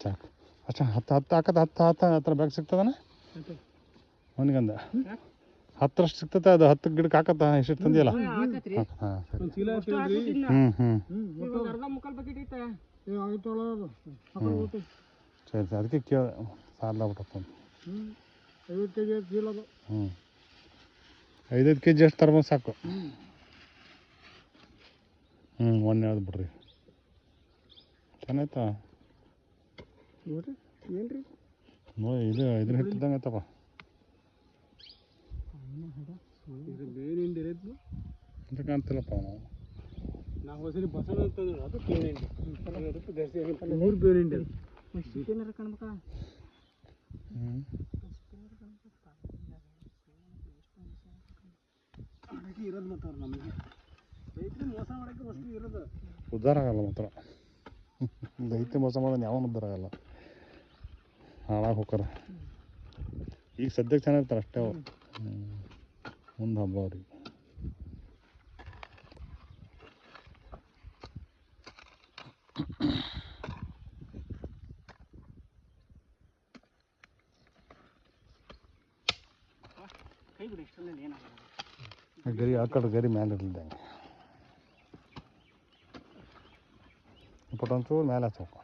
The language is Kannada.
ಸಾಕು ಅಷ್ಟು ಹತ್ತು ಹತ್ರ ಬ್ಯಾಗ್ ಸಿಗ್ತದನ ಒಂದ್ಗಂದ 10ರಷ್ಟು ಸಿಗ್ತದೆ ಅದು 10 ಗಿಡಕ್ಕೆ ಹಾಕತ್ತ ಎಷ್ಟು ತಂದಿಯಲ್ಲ ಹಾಂ ಸರಿ ಅದಕ್ಕೆ ಕೇಳ ಸಾಲ ಬಿಟ್ಟಪ್ಪ 5 ಕೆ ಜಿ ಎಷ್ಟು ತರ್ಬೋದು ಸಾಕು ಒಂದು ಯಾವ್ದು ಬಿಡ್ರಿ ಚೆನ್ನಾಯ್ತಾ ನೋಡಿ ಇದು ಇದ್ರ ಹಿಟ್ಟಿದ್ದಂಗೆ ಆಯ್ತಪ್ಪ ಅಂತ ಕಾಣ್ತಿಲ್ಲಪ್ಪ ನಾವು ಹೊಸರಿ ಬಸವ ಅದು ಬೇವಿನ ಬೇವಿನ ಕಾಣ್ಬೇಕಾ ಇರೋದು ಮಾತ್ರ ನಮಗೆ ರೈತರು ಮೋಸ ಮಾಡೋಕ್ಕೆ ವಸ್ತು ಇರೋದು ಉದ್ಧಾರ ಆಗಲ್ಲ ಮಾತ್ರ ರೈತ ಮೋಸ ಮಾಡೋದು ಯಾವನು ಉದ್ಧಾರ ಆಗಲ್ಲ ಹಾಳಾಗಿ ಹೋಗ್ತಾರೆ ಈಗ ಸದ್ಯಕ್ಕೆ ಚೆನ್ನಾಗಿರ್ತಾರೆ ಅಷ್ಟೇ ಅವ್ರು ಮುಂದೆ ಹಬ್ಬ ಅವ್ರಿಗೆ ಗರಿ ಆ ಕಡೆ ಗರಿ ಮೇಲೆ ಇರ್ಲಿದ್ದಂಗೆ ಪುಟ್ಟ ಒಂಚೂರು ಮೇಲೆ ಹಚ್ಚಬೇಕು